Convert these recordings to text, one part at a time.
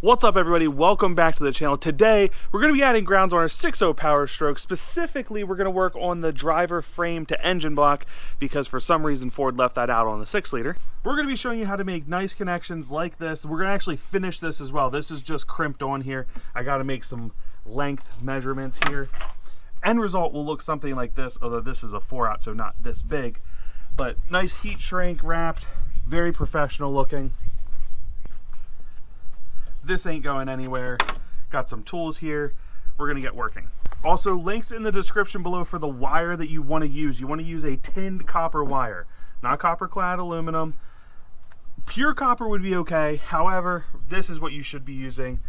What's up, everybody? Welcome back to the channel. Today we're going to be adding grounds on our 6.0 Powerstroke. Specifically, we're going to work on the driver frame to engine block because for some reason Ford left that out on the 6-liter. We're going to be showing you how to make nice connections like this. We're going to actually finish this as well. This is just crimped on here. I got to make some length measurements here. End result will look something like this, although this is a 4-aught, so not this big. But nice heat shrink wrapped, very professional looking. This ain't going anywhere. Got some tools here. We're gonna get working. Also, links in the description below for the wire that you want to use. You want to use a tinned copper wire, not copper clad aluminum. Pure copper would be okay. However, this is what you should be using,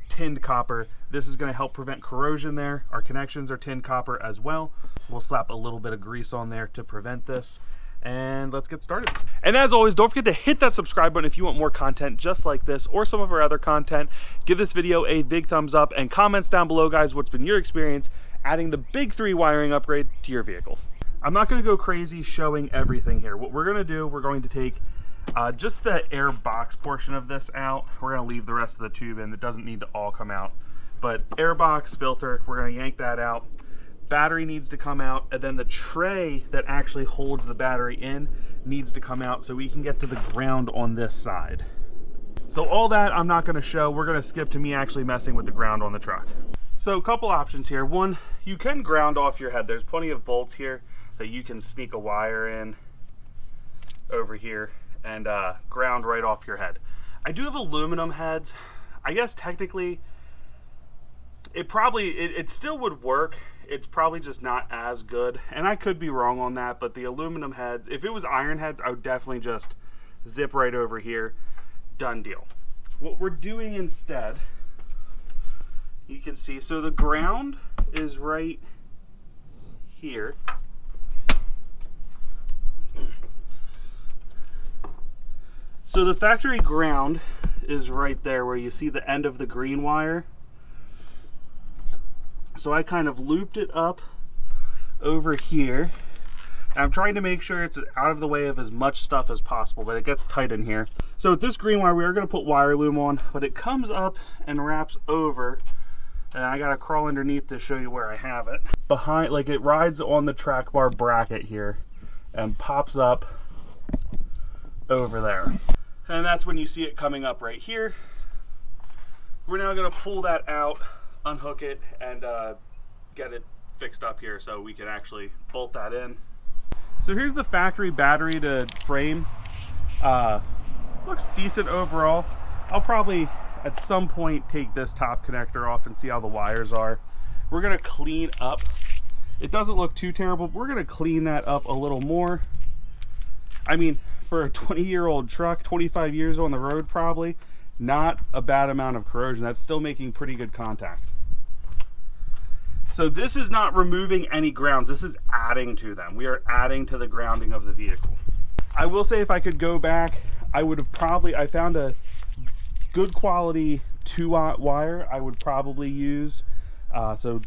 tinned copper. This is going to help prevent corrosion there. Our connections are tinned copper as well. We'll slap a little bit of grease on there to prevent this. And let's get started. And as always, don't forget to hit that subscribe button if you want more content just like this or some of our other content. Give this video a big thumbs up and comments down below, guys, what's been your experience adding the big 3 wiring upgrade to your vehicle. I'm not going to go crazy showing everything here. What we're going to do, we're going to take just the air box portion of this out. We're going to leave the rest of the tube in. It doesn't need to all come out. But air box, filter, we're going to yank that out. Battery needs to come out, and then the tray that actually holds the battery in needs to come out so we can get to the ground on this side. So all that I'm not going to show. We're going to skip to me actually messing with the ground on the truck. So a couple options here. One, you can ground off your head. There's plenty of bolts here that you can sneak a wire in over here and ground right off your head. I do have aluminum heads. I guess technically it still would work. It's probably just not as good, and I could be wrong on that, but the aluminum heads, if it was iron heads, I would definitely just zip right over here. Done deal. What we're doing instead, you can see, so the ground is right here. So the factory ground is right there where you see the end of the green wire. So I kind of looped it up over here. And I'm trying to make sure it's out of the way of as much stuff as possible, but it gets tight in here. So with this green wire, we are going to put wire loom on, but it comes up and wraps over. And I got to crawl underneath to show you where I have it. Behind, like it rides on the track bar bracket here and pops up over there. And that's when you see it coming up right here. We're now going to pull that out, unhook it, and get it fixed up here so we can actually bolt that in. So here's the factory battery to frame. Looks decent overall. I'll probably at some point take this top connector off and see how the wires are. We're going to clean up. It doesn't look too terrible, but we're going to clean that up a little more. I mean, for a 20-year-old truck, 25 years on the road probably, not a bad amount of corrosion. That's still making pretty good contact. So this is not removing any grounds. This is adding to them. We are adding to the grounding of the vehicle. I will say if I could go back, I would have I found a good quality 2-aught wire I would probably use. So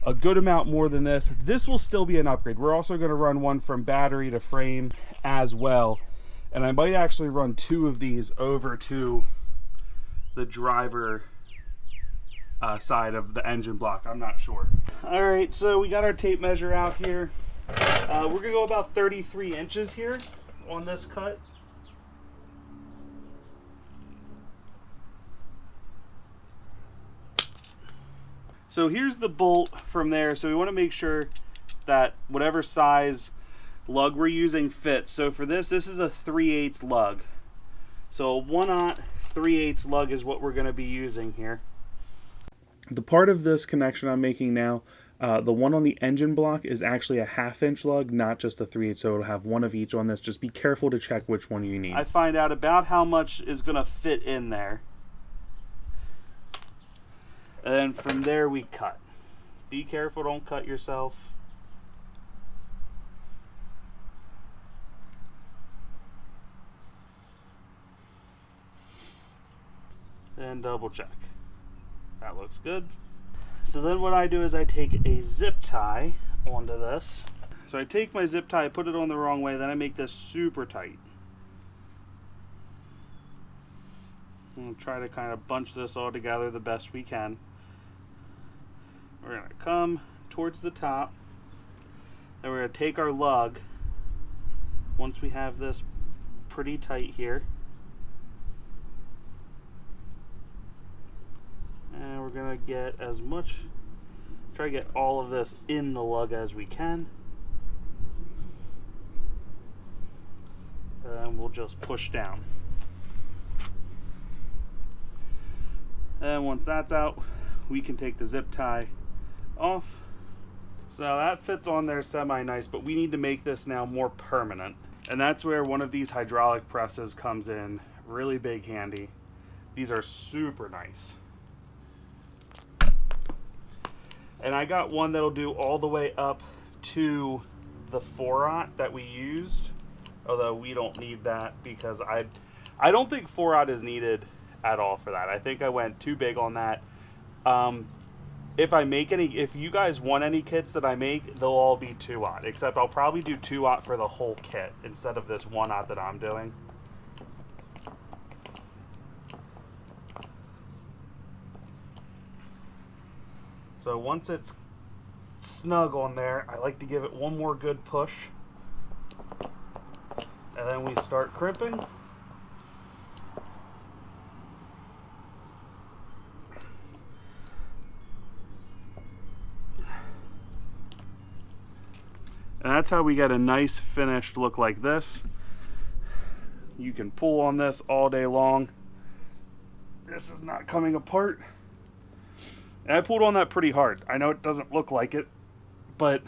a good amount more than this. This will still be an upgrade. We're also going to run one from battery to frame as well. And I might actually run 2 of these over to the driver side of the engine block. I'm not sure. All right, so we got our tape measure out here. We're going to go about 33 inches here on this cut. So here's the bolt from there. So we want to make sure that whatever size lug we're using fits. So for this is a 3/8 lug. So a 1/aught 3/8 lug is what we're going to be using here. The part of this connection I'm making now, the one on the engine block is actually a 1/2 inch lug, not just a 3/8, so it'll have one of each on this. Just be careful to check which one you need. I find out about how much is going to fit in there. And then from there we cut. Be careful, don't cut yourself. And double check. That looks good. So then what I do is I take a zip tie onto this. So I take my zip tie, put it on the wrong way, then I make this super tight. We'll try to kind of bunch this all together the best we can. We're going to come towards the top, and we're going to take our lug, once we have this pretty tight here, and we're going to get as much, try to get all of this in the lug as we can, and we'll just push down. And once that's out, we can take the zip tie off. So that fits on there semi-nice, but we need to make this now more permanent. And that's where one of these hydraulic presses comes in really big handy. These are super nice. And I got one that'll do all the way up to the 4/0 that we used, although we don't need that because I don't think 4/0 is needed at all for that. I think I went too big on that. If you guys want any kits that I make, they'll all be 2/0, except I'll probably do 2/0 for the whole kit instead of this 1/0 that I'm doing. So once it's snug on there, I like to give it one more good push, and then we start crimping. And that's how we get a nice finished look like this. You can pull on this all day long. This is not coming apart. And I pulled on that pretty hard. I know it doesn't look like it, but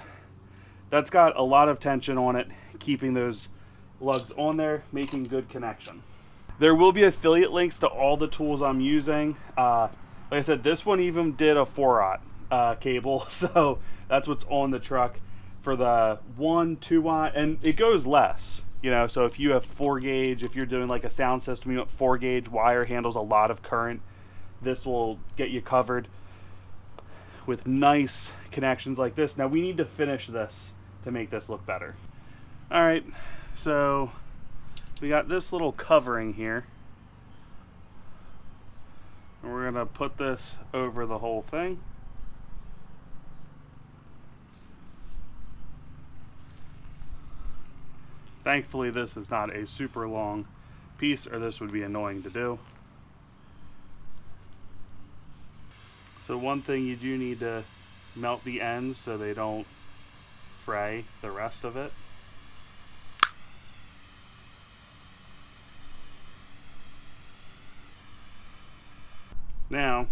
that's got a lot of tension on it, keeping those lugs on there, making good connection. There will be affiliate links to all the tools I'm using. Like I said, this one even did a 4/0 cable, so that's what's on the truck. For the 1, 2/0, and it goes less, you know, so if you have 4 gauge, if you're doing like a sound system, you want 4 gauge wire, handles a lot of current, this will get you covered with nice connections like this. Now we need to finish this to make this look better. All right, so we got this little covering here, and we're gonna put this over the whole thing. Thankfully, this is not a super long piece, or this would be annoying to do. So one thing, you do need to melt the ends so they don't fray the rest of it. Now,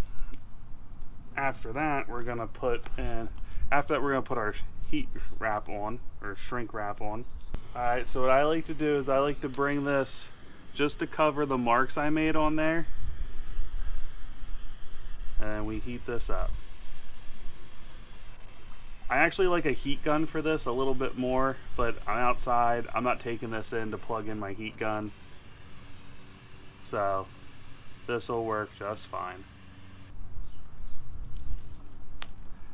after that, we're gonna put our heat wrap on, or shrink wrap on. Alright, so what I like to do is I like to bring this just to cover the marks I made on there, and we heat this up. I actually like a heat gun for this a little bit more, but I'm outside, I'm not taking this in to plug in my heat gun, so this will work just fine.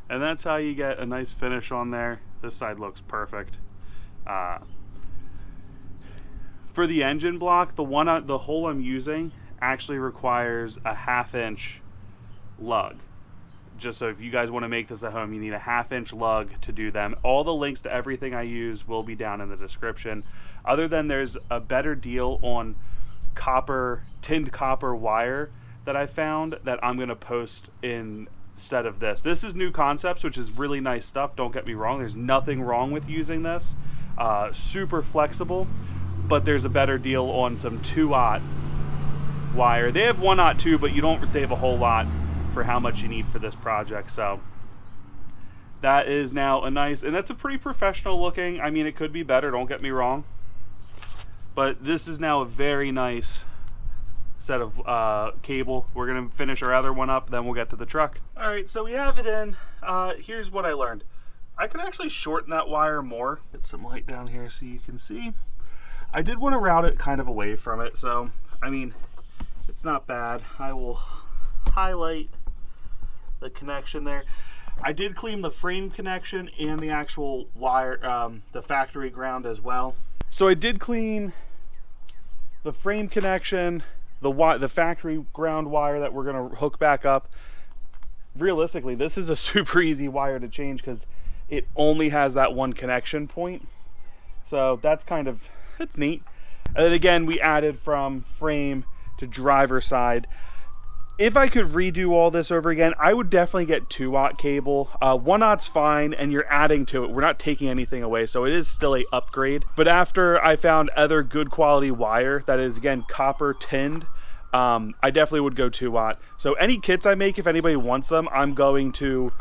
And that's how you get a nice finish on there. This side looks perfect. For the engine block, the hole I'm using actually requires a 1/2 inch lug. Just so if you guys want to make this at home, you need a 1/2 inch lug to do them. All the links to everything I use will be down in the description. Other than there's a better deal on tinned copper wire that I found that I'm going to post instead of this. This is New Concepts, which is really nice stuff. Don't get me wrong. There's nothing wrong with using this. Super flexible. But there's a better deal on some 2/0 wire. They have 1/0 too, but you don't save a whole lot for how much you need for this project. So that is now a nice, and that's a pretty professional looking. I mean, it could be better, don't get me wrong, but this is now a very nice set of cable. We're gonna finish our other one up, then we'll get to the truck. All right, so we have it in. Here's what I learned. I could actually shorten that wire more. Get some light down here so you can see. I did want to route it kind of away from it, so I mean, it's not bad. I will highlight the connection there. I did clean the frame connection and the actual wire, the factory ground as well. So I did clean the frame connection, the factory ground wire that we're going to hook back up. Realistically, this is a super easy wire to change because it only has that one connection point. So that's kind of, it's neat. And then again, we added from frame to driver side. If I could redo all this over again, I would definitely get 2-aught cable. 1-aught's fine, and you're adding to it. We're not taking anything away, so it is still a upgrade. But after I found other good quality wire that is, again, copper tinned, I definitely would go 2-aught. So any kits I make, if anybody wants them, I'm going to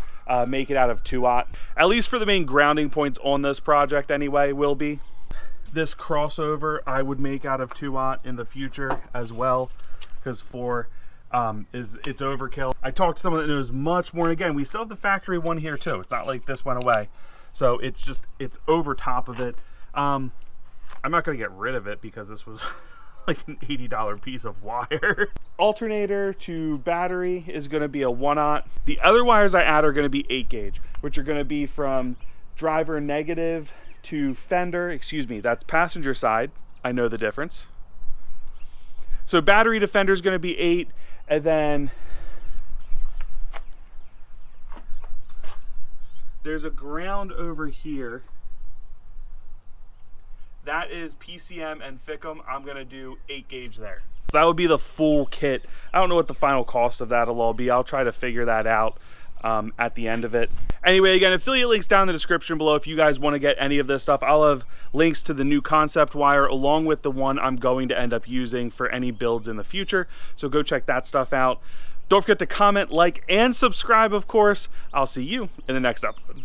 make it out of 2-aught. At least for the main grounding points on this project anyway, will be. This crossover I would make out of 2-aught in the future as well, because it's overkill. I talked to someone that knows much more, and again, we still have the factory one here too. It's not like this went away. So it's over top of it. I'm not gonna get rid of it because this was like an $80 piece of wire. Alternator to battery is gonna be a 1-aught. The other wires I add are gonna be 8 gauge, which are gonna be from driver negative to fender, excuse me, that's passenger side. I know the difference. So battery to fender is gonna be 8, and then there's a ground over here. That is PCM and Fickum. I'm gonna do 8 gauge there. So that would be the full kit. I don't know what the final cost of that'll all be. I'll try to figure that out at the end of it. Anyway, again, affiliate links down in the description below if you guys want to get any of this stuff. I'll have links to the new concept wire along with the one I'm going to end up using for any builds in the future. So go check that stuff out. Don't forget to comment, like, and subscribe, of course. I'll see you in the next upload.